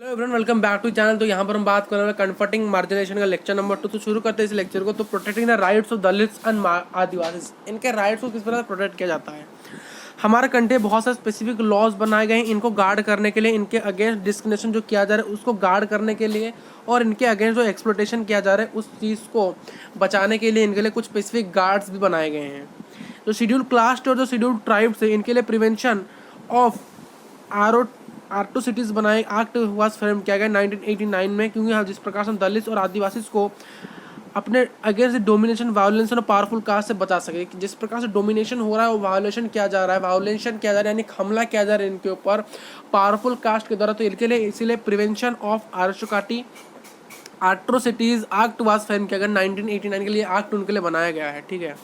Hello everyone, welcome back to channel. तो यहाँ पर हम बात कर रहे हैं कन्वर्टिंग मार्जिनेशन का लेक्चर नंबर 2। तो शुरू करते हैं इस लेक्चर को। तो protecting the rights of Dalits and Adivasi, इनके राइट्स को किस तरह से प्रोटेक्ट किया जाता है। हमारे कंट्री बहुत सारे स्पेसिफिक लॉज बनाए गए हैं इनको गार्ड करने के लिए, इनके अगेंस्ट डिस्क्रिमिनेशन जो किया जा रहा है उसको गार्ड करने के लिए, और इनके अगेंस्ट जो एक्सप्लोटेशन किया जा रहा है उस चीज़ को बचाने के लिए इनके लिए कुछ स्पेसिफिक गार्ड्स भी बनाए गए हैं। जो शेड्यूल कास्ट और जो शेड्यूल ट्राइब्स है इनके लिए प्रिवेंशन ऑफ आर्टोसिटीज बनाए एक्ट वाज फ्रेम किया गया 1989 में, क्योंकि हाँ जिस प्रकार से हम दलित और आदिवासी को अपने अगेंस्ट डोमिनेशन, वायोलेंस और पावरफुल कास्ट से बचा सके। जिस प्रकार से डोमिनेशन हो रहा है वो वायोलेशन किया जा रहा है, वायोलेशन किया जा रहा है यानी हमला किया जा रहा है इनके ऊपर पावरफुल कास्ट के द्वारा। तो इनके लिए इसीलिए प्रिवेंशन ऑफ आर्टोकाटी एट्रोसिटीज एक्ट वाज फ्रेम किया गया 1989 के लिए एक्ट उनके लिए बनाया गया है। ठीक है,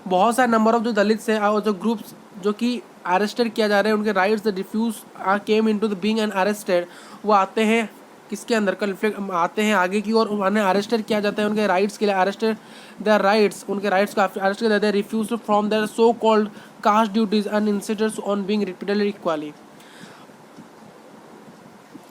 बहुत सारे नंबर ऑफ जो दलित से और जो ग्रुप्स जो कि अरेस्टेड किया जा रहे हैं उनके rights the refuse came into the being and arrested, वो आते हैं किसके अंदर कन्फ्लिक्ट आते हैं आगे की ओर, उन्हें अरेस्टेड किया जाता है उनके राइट्स के लिए। अरेस्टेड देयर राइट्स, उनके राइट्स को अरेस्ट किया जाता है। Refuse from their so called caste duties and insisted on being repeatedly equally.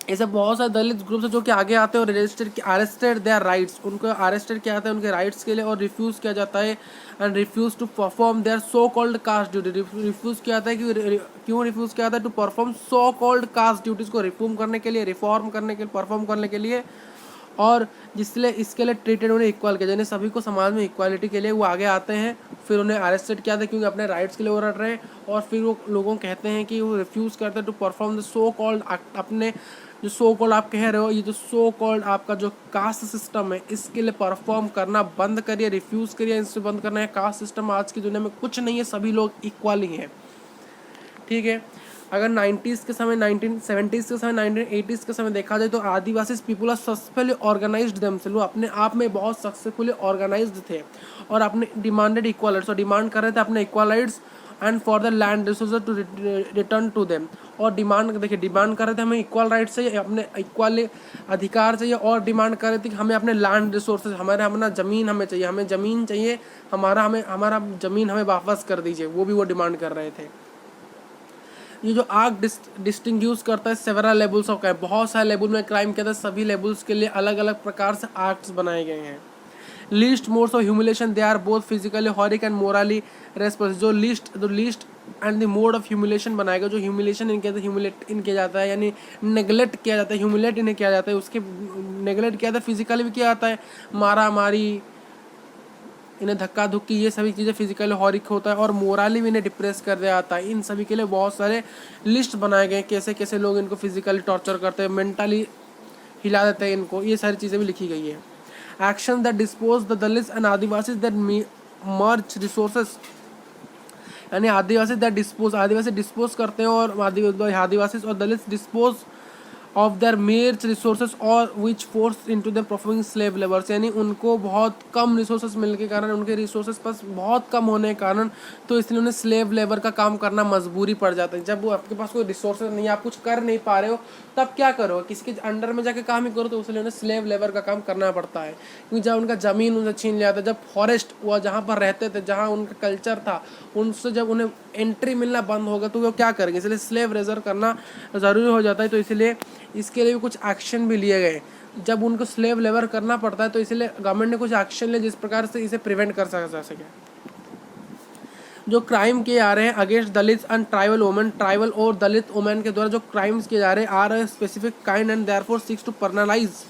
ऐसे बहुत सारे दलित ग्रुप्स है जो कि आगे आते हैं और रजिस्टर अरेस्टेड देयर राइट्स, उनको अरेस्टेड किया जाता है उनके राइट्स के लिए और रिफ्यूज़ किया जाता है and refuse to perform their so called caste duty. Refuse किया जाता है कि क्यों रिफ्यूज़ किया जाता है, to perform so called caste duties को रिफॉर्म करने के लिए, रिफॉर्म करने के लिए, परफॉर्म करने के लिए, और जिसलिए इसके लिए ट्रीटेड उन्हें इक्वल किया जाए, सभी को समाज में इक्वालिटी के लिए वो आगे आते हैं। फिर उन्हें अरेस्टेड किया था क्योंकि अपने राइट्स के लिए वो लड़ रहे हैं, और फिर वो लोगों कहते हैं कि वो रिफ्यूज़ करते हैं to perform the so called, अपने जो सो कॉल्ड आप कह रहे हो ये जो सो कॉल्ड आपका जो कास्ट सिस्टम है इसके लिए परफॉर्म करना बंद करिए, रिफ्यूज़ करिए, इससे बंद करना है। कास्ट सिस्टम आज की दुनिया में कुछ नहीं है, सभी लोग इक्वल ही हैं। ठीक है, अगर 90s के समय, 1970s के समय, 1980s के समय देखा जाए तो Adivasi people are successfully organised themselves, वो अपने आप में बहुत सक्सेसफुली ऑर्गेनाइज्ड थे और अपने डिमांडेड इक्वल राइट्स, और डिमांड कर रहे थे अपने equal rights and for the land resources to return to them. और डिमांड देखिए, डिमांड कर रहे थे हमें इक्वल राइट्स चाहिए, अपने इक्वल अधिकार चाहिए, और डिमांड कर रहे थे कि हमें अपने लैंड रिसोर्सेज, अपना ज़मीन हमें चाहिए, हमें ज़मीन चाहिए, हमारा ज़मीन हमें वापस कर दीजिए, वो भी वो डिमांड कर रहे थे। ये जो एक्ट डिस्टिंग्यूज करता है सेवरल लेवल्स ऑफ क्राइम, बहुत सारे लेवल में क्राइम किया था, सभी लेवल्स के लिए अलग अलग प्रकार से एक्ट्स बनाए गए हैं। Least modes of humiliation, they are both physically horrific and morally responsible. जो least and the mode of humiliation बनाएगा, जो ह्यूमिलेशन इनके ह्यूमिलेट इन किया जाता है यानी नेगलेक्ट किया जाता है, ह्यूमिलेट इन्हें किया जाता है, उसके नेगलेक्ट किया जाता है, फिजिकली भी किया जाता है, मारा मारी, इन्हें धक्का धुक्की, ये सभी चीज़ें फिजिकल हॉरिक होता है, और मोराली भी इन्हें डिप्रेस कर दिया जाता है। इन सभी के लिए बहुत सारे लिस्ट बनाए गए कैसे कैसे लोग इनको फिजिकली टॉर्चर करते हैं, मेंटली हिला देते हैं इनको, ये सारी चीज़ें भी लिखी गई है। Action that dispose the Dalits and Adivasi that merge resources, यानी आदिवासी डिस्पोज करते हैं और आदिवासी और Dalit dispose of their major resources और which force into the performing slave labours, यानी उनको बहुत कम रिसोर्सेज मिलने के कारण, उनके रिसोर्सेज पास बहुत कम होने के कारण, तो इसलिए उन्हें स्लेव लेबर का काम करना मजबूरी पड़ जाता है। जब वो आपके पास कोई रिसोर्सेज नहीं है, आप कुछ कर नहीं पा रहे हो, तब क्या करो, किसी के अंडर में जाके काम ही करो, तो इसलिए उन्हें स्लेव लेबर का काम करना पड़ता है। क्योंकि जब उनका ज़मीन उनसे छीन लिया था, जब फॉरेस्ट हुआ जहाँ पर रहते थे, जहाँ उनका कल्चर था, उनसे जब उन्हें एंट्री मिलना बंद होगा तो वो क्या करेंगे, इसलिए स्लेव रेजर करना ज़रूरी हो जाता है। तो इसलिए इसके लिए भी कुछ एक्शन भी लिए गए। जब उनको स्लेव लेबर करना पड़ता है तो इसलिए गवर्नमेंट ने कुछ एक्शन लिए जिस प्रकार से इसे प्रिवेंट कर जा सके। जो क्राइम किए जा रहे हैं against Dalit and tribal women, tribal और दलित वुमेन के द्वारा जो क्राइम्स किए जा रहे हैं are specific kind and therefore seeks to penalise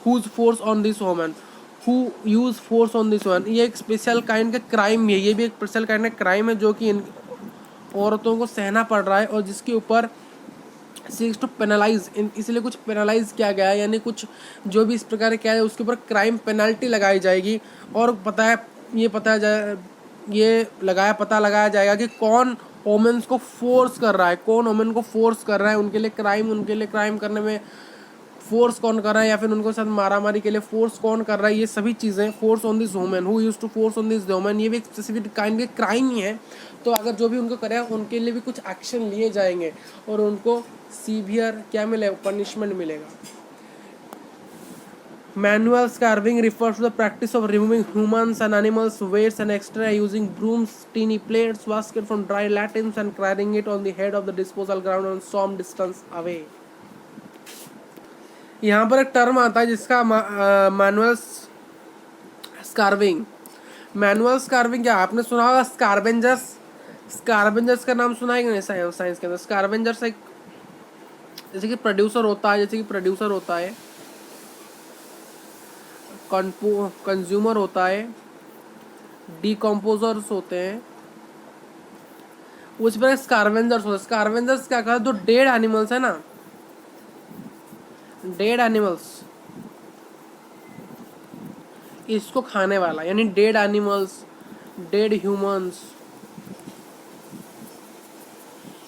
whose force on this women who use force on this women. ये एक स्पेशल काइंड का क्राइम है, ये भी एक स्पेशल काइंड का क्राइम है जो कि इन औरतों को सहना पड़ रहा है, और जिसके ऊपर सीक्स टू पेनलाइज, इसलिए कुछ पेनलाइज किया गया है, यानी कुछ जो भी इस प्रकार किया जाए उसके ऊपर क्राइम पेनल्टी लगाई जाएगी। और पता लगाया जाएगा कि कौन वोमेन्स को फोर्स कर रहा है, कौन वोमेन को फोर्स कर रहा है, उनके लिए क्राइम करने में फोर्स कौन कर रहा है, या फिर उनको साथ मारामारी के लिए फोर्स कौन कर रहा है, ये सभी चीज़ें force on this women who used to force on this women, ये भी एक स्पेसिफिक काइंड के क्राइम ही है। तो अगर जो भी उनको करे उनके लिए भी कुछ एक्शन लिए जाएंगे और उनको सीवियर क्या मिलेगा, पनिशमेंट मिलेगा। Manual scavenging refers to the practice of removing humans and animals' weights and extra using brooms, tiny plates, basket from dry latins and carrying it on the head of the disposal ground on some distance away. यहाँ पर एक term आता है जिसका manual स्कार्विंग। Manual स्कार्विंग क्या आपने सुना होगा? स्कार्वेंजर्स, स्कार्वेंजर्स का नाम सुना है कि नहीं साइंस के अंदर? स्कार्वेंजर्स एक जैसे कि प्रोड्यूसर होता है, जैसे कि प्रोड्यूसर होता है, कंज्यूमर होता है, डिकम्पोजर्स होते हैं, उस पर स्कार्वेंजर्स होते हैं। स्कार्वेंजर्स क्या कहते हैं? जो डेड एनिमल्स है ना, डेड एनिमल्स, इसको खाने वाला, यानी डेड एनिमल्स, डेड ह्यूमंस,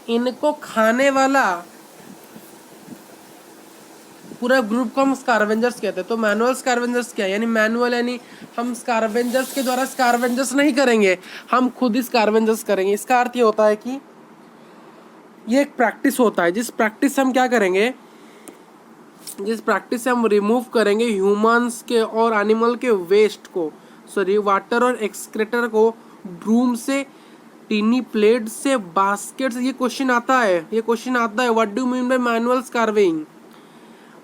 इनको खाने वाला पूरा ग्रुप को हम स्कार्वेंजर्स कहते हैं। तो मैनुअल स्कार्वेंजर्स क्या है? यानी मैनुअल यानी हम स्कार्वेंजर्स के द्वारा स्कार्वेंजर्स नहीं करेंगे, हम खुद ही स्कार्वेंजर्स करेंगे। इसका अर्थ ये होता है कि ये एक प्रैक्टिस होता है, जिस प्रैक्टिस से हम क्या करेंगे, जिस प्रैक्टिस से हम रिमूव करेंगे ह्यूमंस के और एनिमल के वेस्ट को, सॉरी वाटर और एक्सक्रेटर को, ब्रूम से, टीनी प्लेट से, बास्केट से। ये क्वेश्चन आता है, what do mean by manual scavenging?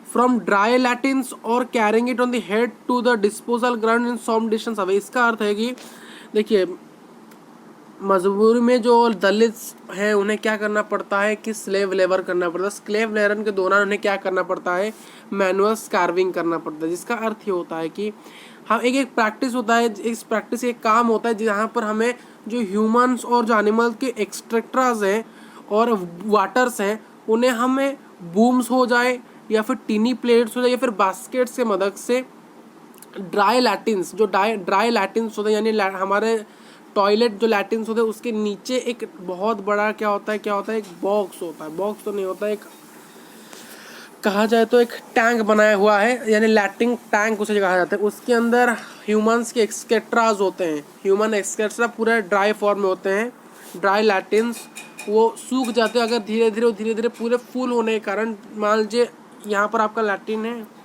From dry latrines और carrying it on the head to the disposal ground in some distance away. इसका अर्थ है कि देखिए, मजबूरी में जो दलित हैं उन्हें क्या करना पड़ता है कि स्लेव लेबर करना पड़ता है। स्लेव लेबर के दौरान उन्हें क्या करना पड़ता है? मैनुअल स्कार्विंग करना पड़ता है, जिसका अर्थ ये होता है कि हम एक प्रैक्टिस होता है, इस प्रैक्टिस एक काम होता है जहाँ पर हमें जो ह्यूमंस और जो एनिमल्स के एक्सट्रैक्टर्स हैं और वाटर्स हैं, उन्हें हमें बूम्स हो जाए या फिर टीनी प्लेट्स हो जाए या फिर बास्केट्स की मदद से ड्राई लैटिन्स, जो ड्राई लैटिन्स होते हैं, यानी हमारे टॉयलेट जो लैटिन्स होते हैं उसके नीचे एक बहुत बड़ा क्या होता है, एक बॉक्स होता है, बॉक्स तो नहीं होता, एक कहा जाए तो एक टैंक बनाया हुआ है, यानी लैटिन टैंक उसे कहा जाता है। उसके अंदर ह्यूमंस के एक्सक्रेट्राज होते हैं, ह्यूमन एक्सक्रेट्रा पूरे ड्राई फॉर्म में होते हैं, ड्राई लैटिन्स, वो सूख जाते हैं अगर धीरे धीरे पूरे फुल होने के कारण। मान लीजिए यहाँ पर आपका लैट्रिन है,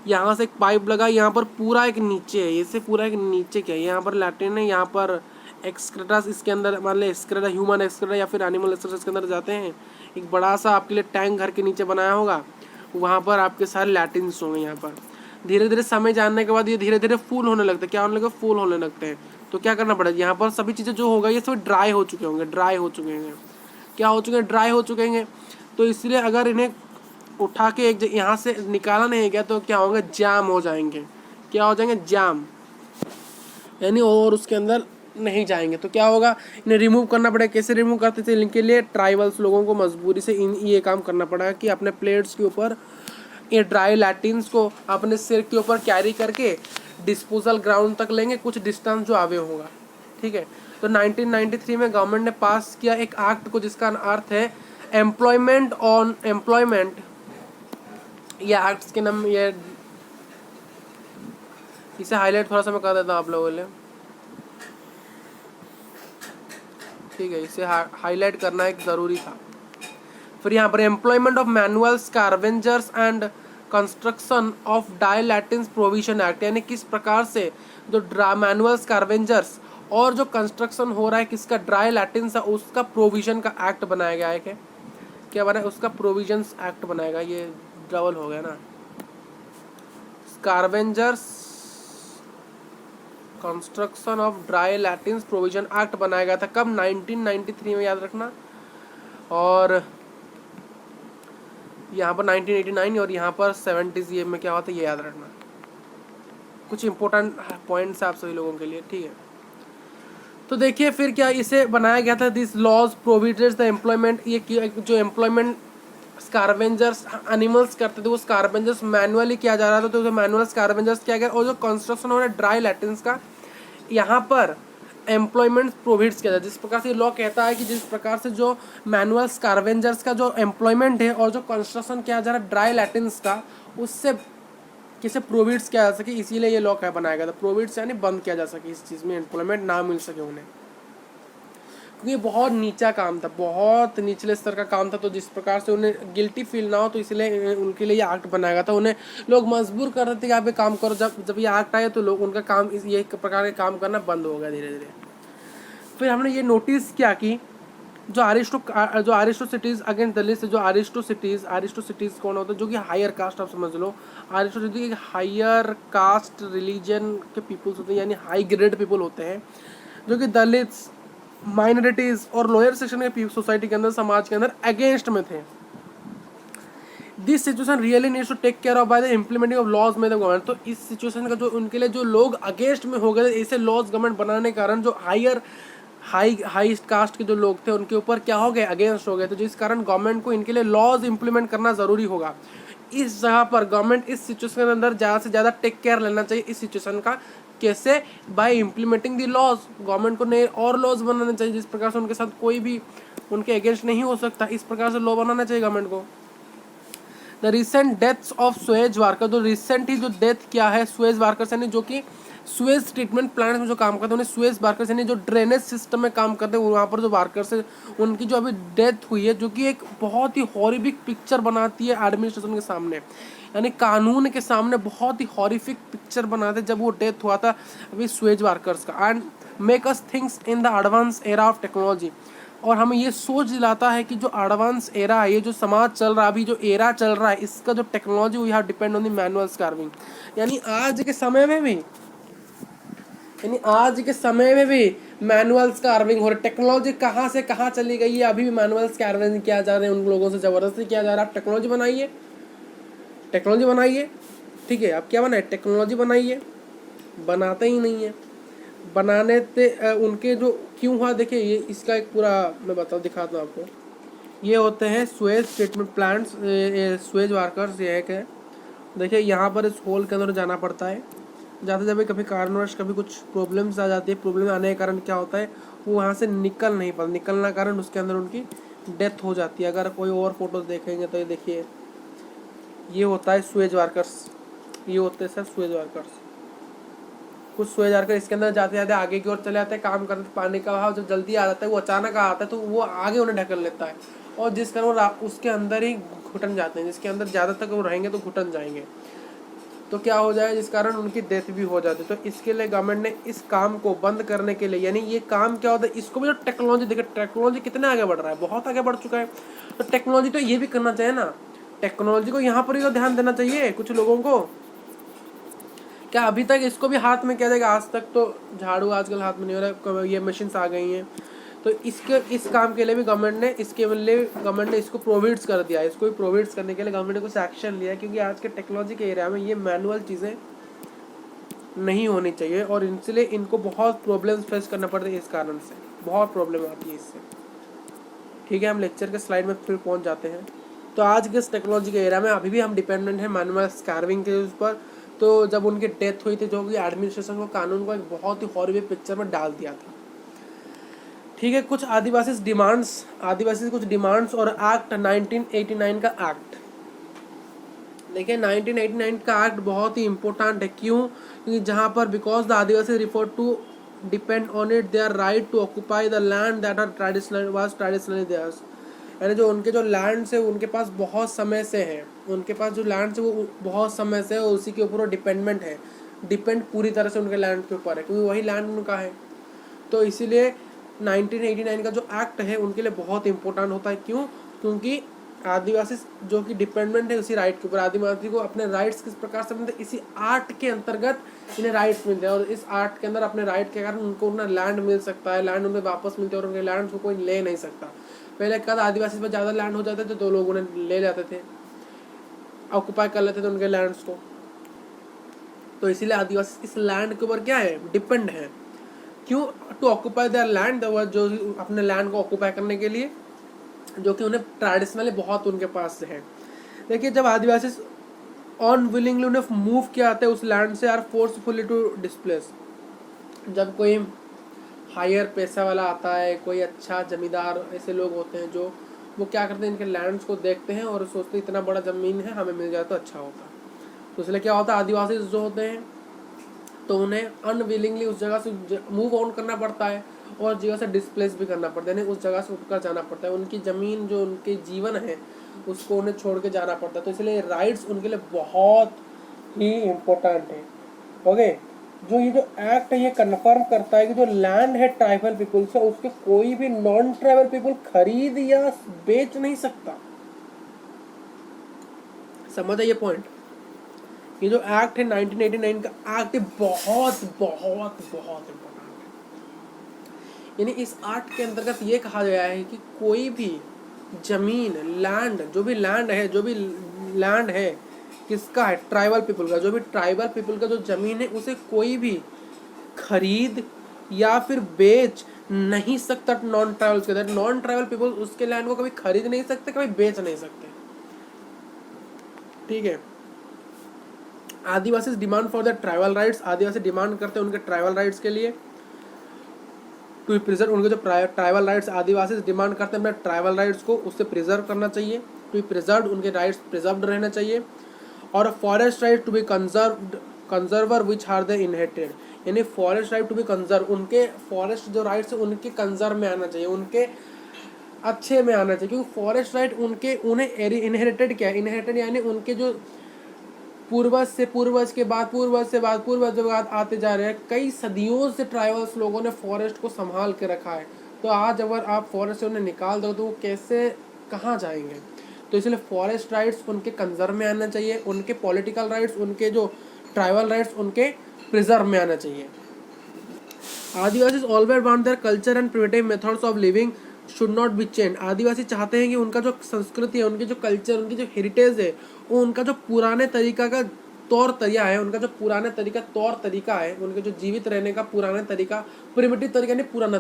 यहाँ से एक पाइप लगा, यहाँ पर पूरा एक नीचे है, इससे पूरा एक नीचे क्या है, यहाँ पर लैट्रिन है, यहाँ पर एक्सक्रेटास इसके अंदर, मान लीजिए एक्सक्रेटा, ह्यूमन एक्सक्रेटा या फिर एनिमल एक्सक्रेटा इसके अंदर जाते हैं। एक बड़ा सा आपके लिए टैंक घर के नीचे बनाया होगा, वहाँ पर आपके सारे लैटिन्स होंगे। यहाँ पर धीरे धीरे समय जानने के बाद ये धीरे धीरे फुल होने लगते हैं। क्या होने लगता है? फुल होने लगते हैं। तो क्या करना पड़ेगा? यहाँ पर सभी चीज़ें जो होगा ये सब ड्राई हो चुके होंगे, क्या हो चुके हैं? ड्राई हो चुके हैं। तो इसलिए अगर इन्हें उठा के एक यहाँ से निकाला नहीं गया तो क्या होगा? जाम हो जाएंगे। क्या हो जाएंगे? जाम, यानी और उसके अंदर नहीं जाएंगे। तो क्या होगा? इन्हें रिमूव करना पड़ेगा। कैसे रिमूव करते थे? इनके लिए ट्राइबल्स लोगों को मजबूरी से ये काम करना पड़ा कि अपने प्लेट्स के ऊपर ये ड्राई लैटिन्स को अपने सिर के ऊपर कैरी करके डिस्पोजल ग्राउंड तक लेंगे, कुछ डिस्टेंस जो आगे होगा। ठीक है। तो 1993 में गवर्नमेंट ने पास किया एक एक्ट को जिसका अर्थ है एम्प्लॉयमेंट ऑन एम्प्लॉयमेंट। ये एक्ट्स के नाम, ये इसे हाईलाइट थोड़ा सा मैं कर देता हूँ आप लोगों के लिए। ठीक है, इसे हाईलाइट करना एक ज़रूरी था। फिर यहाँ पर employment of manual scavengers and construction of dry latrines provision act, यानी किस प्रकार से जो मैनुअल स्कार्वेंजर्स और जो कंस्ट्रक्शन हो रहा है किसका? ड्राई लैटिन्स, उसका प्रोविजन का एक्ट बनाया गया है। क्या बना है? उसका प्रोविजंस एक्ट बनाएगा। ये डबल हो गया ना, scavengers construction of dry latrines provision act बनाया गया था। कब? 1993 में, याद रखना। और यहाँ पर 1989 और यहाँ पर 70s ये में क्या होता है ये याद रखना। कुछ इंपॉर्टेंट पॉइंट्स आप सभी लोगों के लिए। ठीक है, तो देखिए फिर क्या इसे बनाया गया था। This laws provided the employment, ये जो एम्प्लॉयमेंट स्कार्वेंजर्स एनिमल्स करते थे वो स्कार्वेंजर्स मैनुअली किया जा रहा था, तो मैनुअल स्कार्वेंजर्स किया गया। और जो कंस्ट्रक्शन हो रहा है ड्राई लैटिन्स का, यहाँ पर एम्प्लॉयमेंट प्रोविड्स किया जाए। जिस प्रकार से लॉ कहता है कि जिस प्रकार से जो मैनुअल स्कार्वेंजर्स का जो एम्प्लॉयमेंट है और जो कंस्ट्रक्शन किया जा रहा है ड्राई लैटिन्स का, उससे किसे प्रोविड्स किया जा सके, इसीलिए ये लॉ क्या बनाया गया था। प्रोविड्स यानी बंद किया जा सके, इस चीज़ में एम्प्लॉयमेंट ना मिल सके उन्हें, क्योंकि ये बहुत नीचा काम था, बहुत निचले स्तर का काम था। तो जिस प्रकार से उन्हें गिल्टी फील ना हो तो इसलिए उनके लिए ये एक्ट बनाया गया था। उन्हें लोग मजबूर कर रहे थे कि आप ये काम करो। जब ये एक्ट आया तो लोग उनका काम ये प्रकार के काम करना बंद हो गया धीरे धीरे। फिर हमने ये नोटिस किया कि जो अरिस्टोसिटीज अगेंस्ट दलित, जो अरिस्टोसिटीज कौन होता है, जो कि हायर कास्ट, आप समझ लो अरिस्टोसिटीज हायर कास्ट रिलीजन के पीपल्स होते हैं, यानी हाई ग्रेड पीपल होते हैं, जो कि दलित, माइनॉरिटीज और लोअर सेक्शन के सोसाइटी के अंदर, समाज के अंदर अगेंस्ट में थे। This situation really needs to take care of by the implementing of laws में द गवर्नमेंट। तो इस सिचुएशन का जो उनके लिए जो लोग अगेंस्ट में हो गए, ऐसे लॉज गवर्नमेंट बनाने के कारण जो हाई कास्ट के जो लोग थे उनके ऊपर क्या हो गए, अगेंस्ट हो गए। तो जिस कारण गवर्नमेंट को इनके लिए लॉज इंप्लीमेंट करना जरूरी होगा। इस जगह पर गवर्नमेंट इस सिचुएशन के अंदर ज़्यादा से ज़्यादा टेक केयर लेना चाहिए इस सिचुएशन का। कैसे? By implementing the laws. Government को नए और लॉज बनाने चाहिए जिस प्रकार से उनके साथ कोई भी उनके अगेंस्ट नहीं हो सकता, इस प्रकार से लॉ बनाना चाहिए गवर्नमेंट को। The recent deaths of Suez worker, जो रिसेंट ही जो डेथ क्या है सुएज वार्कर्स, यानी जो कि सुएज ट्रीटमेंट प्लांट में जो काम करते हैं उन्हें सुएज वार्कर्स, यानी जो ड्रेनेज सिस्टम में काम करते हैं वहाँ पर जो वार्कर्स है उनकी जो अभी डेथ हुई है, जो कि एक बहुत ही हॉरिफिक पिक्चर बनाती है एडमिनिस्ट्रेशन के सामने, यानी कानून के सामने बहुत ही हॉरिफिक पिक्चर बनाते जब वो डेथ हुआ था अभी सुएज वार्कर्स का। And make us thinks in the advance era of technology, और हमें ये सोच दिलाता है कि जो एडवांस एरा है, ये जो समाज चल रहा है, अभी जो एरा चल रहा है, इसका जो technology we have depend on the manual carving. यानी आज के समय में भी मैनुअल कार्विंग हो रही। टेक्नोलॉजी कहाँ से कहाँ चली गई है, अभी भी मैनुअल कार्विंग किया जा रहा है, उन लोगों से जबरदस्ती किया जा रहा है। आप टेक्नोलॉजी बनाइए, ठीक है, आप क्या बनाए, टेक्नोलॉजी बनाइए, बनाते ही नहीं है। बनाने से उनके जो क्यों हुआ, देखिए ये इसका एक पूरा मैं दिखाता हूँ आपको। ये होते हैं Suez treatment plants, Suez workers, ये एक है। देखिए यहाँ पर इस होल के अंदर जाना पड़ता है, जाते जब कभी कारणवश कभी कुछ प्रॉब्लम्स आ जाती है, प्रॉब्लम आने के कारण क्या होता है वो वहाँ से निकल नहीं पाता, निकलना कारण उसके अंदर उनकी डेथ हो जाती है। अगर कोई और फोटोज देखेंगे तो ये देखिए, ये होता है सुएज वार्कर्स, ये होते हैं सर सुएज वार्कर्स। कुछ सुएज वार्कर इसके अंदर जाते जाते आगे की ओर चले जाते हैं, काम करते, पानी का बहाव जब जल्दी आ जाता है वो अचानक आता है तो वो आगे उन्हें ढकल लेता है, और जिस कारण वो उसके अंदर ही घुटन जाते हैं, जिसके अंदर ज़्यादा तक वो रहेंगे तो घुटन जाएंगे, तो क्या हो जाए जिस कारण उनकी डेथ भी हो जाती है। तो इसके लिए गवर्नमेंट ने इस काम को बंद करने के लिए, यानी ये काम क्या होता है, इसको भी जो टेक्नोलॉजी, देखिए टेक्नोलॉजी कितने आगे बढ़ रहा है, बहुत आगे बढ़ चुका है, तो टेक्नोलॉजी तो ये भी करना चाहिए ना, टेक्नोलॉजी को यहाँ पर ही तो ध्यान देना चाहिए कुछ लोगों को। क्या अभी तक इसको भी हाथ में किया जाएगा? आज तक तो झाड़ू आजकल हाथ में नहीं हो रहा, ये मशीन्स आ गई हैं, तो इस काम के लिए भी गवर्नमेंट ने इसको प्रोवाइड्स कर दिया है। इसको भी प्रोवाइड्स करने के लिए गवर्नमेंट ने कुछ एक्शन लिया है, क्योंकि आज के टेक्नोलॉजी के एरिया में ये मैनुअल चीज़ें नहीं होनी चाहिए, और इसलिए इनको बहुत प्रॉब्लम्स फेस करना पड़ता है, इस कारण से बहुत प्रॉब्लम आती है इससे। ठीक है, हम लेक्चर के स्लाइड में फिर पहुँच जाते हैं। तो आज के इस टेक्नोलॉजी के एरिया में अभी भी हम डिपेंडेंट हैं मैनुअल कार्विंग के ऊपर। तो जब उनकी डेथ हुई थी, जो कि एडमिनिस्ट्रेशन को कानून को एक बहुत ही हॉरिबल पिक्चर में डाल दिया था। ठीक है, कुछ आदिवासी कुछ डिमांड्स और एक्ट 1989 का एक्ट। देखिए 1989 का एक्ट बहुत ही इम्पोर्टेंट है, क्यों? क्योंकि जहाँ पर because the Adivasi refer to depend on it their right to occupy the land that are traditionally theirs, यानी जो उनके जो लैंड्स है उनके पास बहुत समय से है, उनके पास जो लैंड्स है वो बहुत समय से है, उसी के ऊपर वो डिपेंड पूरी तरह से उनके लैंड के ऊपर है, क्योंकि वही लैंड उनका है। तो इसीलिए 1989 का जो एक्ट है उनके लिए बहुत इंपॉर्टेंट होता है, क्यों? क्योंकि आदिवासी जो कि डिपेंडेंट है उसी राइट के ऊपर, आदिवासी को अपने राइट्स किस प्रकार से मिलते हैं, इसी आर्ट के अंतर्गत इन्हें राइट्स मिलते हैं, और इस आर्ट के अंदर अपने राइट के कारण उनको उन्हें लैंड मिल सकता है, लैंड उन्हें वापस मिलते हैं, और उनके लैंड को कोई ले नहीं सकता। पहले क्या था, आदिवासी पर ज़्यादा लैंड हो जाते थे तो लोग उन्हें ले जाते थे, ऑक्यूपाई कर लेते थे उनके लैंड्स को। तो इसीलिए आदिवासी इस लैंड के ऊपर क्या है, डिपेंड है। क्यों? टू ऑक्यूपाई देयर लैंड, जो अपने लैंड को ऑक्यूपाई करने के लिए, जो कि उन्हें ट्रेडिशनली बहुत उनके पास है। देखिए जब आदिवासी अनविलिंगली उन्हें मूव किया जाता है उस लैंड से, आर फोर्सफुली टू डिस्प्लेस, जब कोई हायर पैसा वाला आता है, कोई अच्छा जमींदार, ऐसे लोग होते हैं जो वो क्या करते हैं, इनके लैंड्स को देखते हैं और सोचते हैं इतना बड़ा ज़मीन है, हमें मिल जाए तो अच्छा होता। तो इसलिए क्या होता है, आदिवासी जो होते हैं तो उन्हें अनविलिंगली उस जगह से मूव ऑन करना पड़ता है, और जगह से डिस्प्लेस भी करना पड़ता है, यानी उस जगह से उठकर जाना पड़ता है। उनकी ज़मीन जो उनके जीवन है उसको उन्हें छोड़ के जाना पड़ता है। तो इसलिए राइट्स उनके लिए बहुत ही इम्पोर्टेंट है। ओके, जो ये जो एक्ट है ये कन्फर्म करता है कि जो लैंड है ट्राइबल पीपल से उसके कोई भी नॉन ट्राइबल पीपल खरीद या बेच नहीं सकता। समझ ये पॉइंट। ये जो एक्ट है 1989 का एक्ट है बहुत बहुत बहुत इंपॉर्टेंट है। यानी इस एक्ट के अंतर्गत ये कहा गया है कि कोई भी जमीन लैंड जो भी लैंड है किसका है, ट्राइबल पीपल का, जो भी ट्राइबल पीपल का जो जमीन है उसे कोई भी खरीद या फिर बेच नहीं सकता नॉन ट्राइबल्स के अंदर। नॉन ट्राइबल पीपल उसके लैंड को कभी खरीद नहीं सकते, कभी बेच नहीं सकते। ठीक है। Adivasi demand for the tribal rights, Adivasi demand करते हैं उनके ट्राइबल राइट्स के लिए टू बी प्रिजर्व। उनके जो ट्राइबल राइट्स आदिवासी डिमांड करते हैं अपने ट्राइबल राइट्स को उससे प्रिजर्व करना चाहिए, टू बी प्रिजर्व, उनके राइट्स प्रिजर्व्ड रहना चाहिए। और forest right to be conserver which are the inherited, यानी forest right to be conserve, उनके फॉरेस्ट जो राइट्स है उनके कंजर्व में आना चाहिए, उनके अच्छे में आना चाहिए। क्योंकि फॉरेस्ट राइट उन्हें इनहेरिटेड क्या है, इनहेरिटेड यानी उनके जो पूर्वज के बाद आते जा रहे हैं, कई सदियों से ट्राइबल्स लोगों ने फॉरेस्ट को संभाल के रखा है। तो आज अगर आप फॉरेस्ट से उन्हें निकाल दो तो वो कैसे कहाँ जाएंगे। तो इसलिए फॉरेस्ट राइट्स उनके कंजर्व में आना चाहिए, उनके पॉलिटिकल राइट्स, उनके जो ट्राइबल राइट्स उनके प्रिजर्व में आना चाहिए। Adivasi always want their culture and primitive methods of living should not be change. Adivasi चाहते हैं कि उनका जो संस्कृति है, उनकी जो कल्चर, उनकी जो हेरिटेज है, वो उनका जो पुराने तरीका का तौर तरीका है, उनका जो पुराने तौर तरीका है, उनके जो जीवित रहने का पुराना तरीका, प्रिमिटिव तरीका नहीं पुराना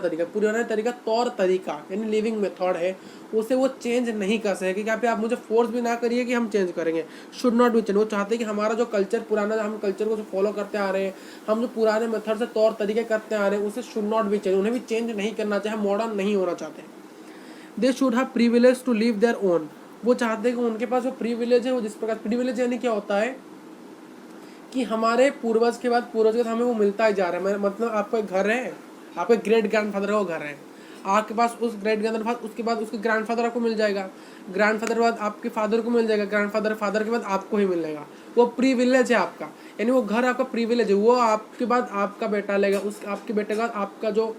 तरीका तौर तरीका यानी लिविंग मेथड है, उसे वो चेंज नहीं कर सके। क्या आप मुझे फोर्स भी ना करिए कि हम चेंज करेंगे, शुड नॉट बी चेंज। वो चाहते हैं कि हमारा जो कल्चर पुराना, हम कल्चर को जो फॉलो करते आ रहे हैं, हम जो पुराने मेथड से तौर तरीके करते आ रहे हैं, उसे शुड नॉट बी चेंज, उन्हें भी चेंज नहीं करना चाहिए, मॉडर्न नहीं होना चाहते। They should have privilege to live their own, वो चाहते हैं कि उनके पास जो प्रिविलेज है वो जिस प्रकार, प्रिविलेज यानी क्या होता है कि हमारे पूर्वज के बाद हमें वो मिलता ही जा रहा है। मतलब आपका घर है, आपके ग्रेट ग्रैंडफादर का घर है, आपके पास उस ग्रेट ग्रैंडफादर, उसके बाद उसके ग्रैंडफादर आपको मिल जाएगा, ग्रैंडफादर के बाद आपके फादर को मिल जाएगा, ग्रैंडफादर फादर के बाद आपको ही मिल जाएगा। वो प्रिविलेज है आपका, यानी वो घर आपका प्रिविलेज है। वो आपके बाद आपका बेटा लेगा, उस आपके बेटे के बाद आपका जो,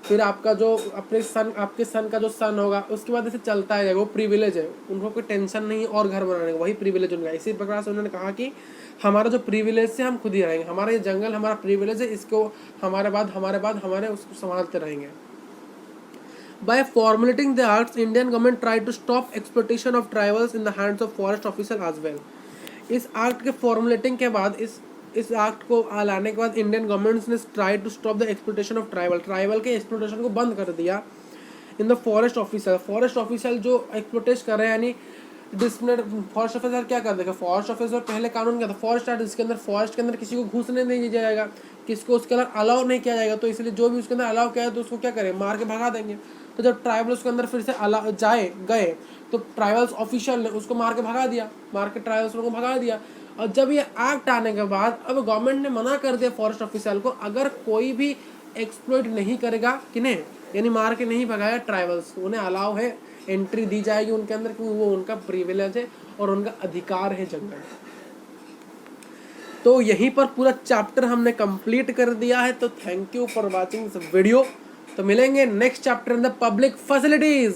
फिर आपका जो आपके सन का जो सन होगा, उसके बाद ऐसे चलता है, वो प्रिविलेज है। उनको कोई टेंशन नहीं और घर बनाने का, वही प्रिविलेज उनका। इसी प्रकार से उन्होंने कहा कि हमारा जो प्रिविलेज से हम खुद ही रहेंगे, हमारा ये जंगल हमारा प्रिविलेज है, इसको हमारे बाद हमारे उसको संभालते रहेंगे। By formulating the acts, Indian government tried to stop exploitation of tribals in the hands of forest official as well. इस एक्ट के फॉर्मुलेटिंग के बाद, इस एक्ट को लाने के बाद इंडियन गवर्नमेंट ने try to stop the exploitation of tribal के एक्सप्लोइटेशन को बंद कर दिया इन द फॉरेस्ट ऑफिसर जो एक्सप्लोइटेशन कर रहे हैं, यानी डिस्प्लिनर फॉरेस्ट ऑफिसर क्या कर देगा। फॉरेस्ट ऑफिसर पहले कानून क्या था, फॉरेस्ट एक्ट, जिसके अंदर फॉरेस्ट के अंदर किसी को घुसने नहीं दिया जाएगा, किसको उसके अंदर अलाउ नहीं किया जाएगा। तो इसलिए जो भी उसके अंदर अलाउ किया है तो उसको क्या करें, मार के भगा देंगे। तो जब ट्राइबल उसके अंदर फिर से गए तो ट्राइबल्स ऑफिशियल ने उसको मार के भगा दिया, मार के ट्राइबल्स को भगा दिया। और जब ये एक्ट आने के बाद अब गवर्नमेंट ने मना कर दिया फॉरेस्ट ऑफिसर को, अगर कोई भी एक्सप्लॉइट नहीं करेगा, किन्हें, यानी मार के नहीं भगाया ट्राइबल्स, उन्हें अलाउ है, एंट्री दी जाएगी उनके अंदर, क्योंकि वो उनका प्रिविलेज है और उनका अधिकार है जंगल। तो यहीं पर पूरा चैप्टर हमने कंप्लीट कर दिया है। तो thank you for watching this video. तो मिलेंगे next chapter in the public facilities.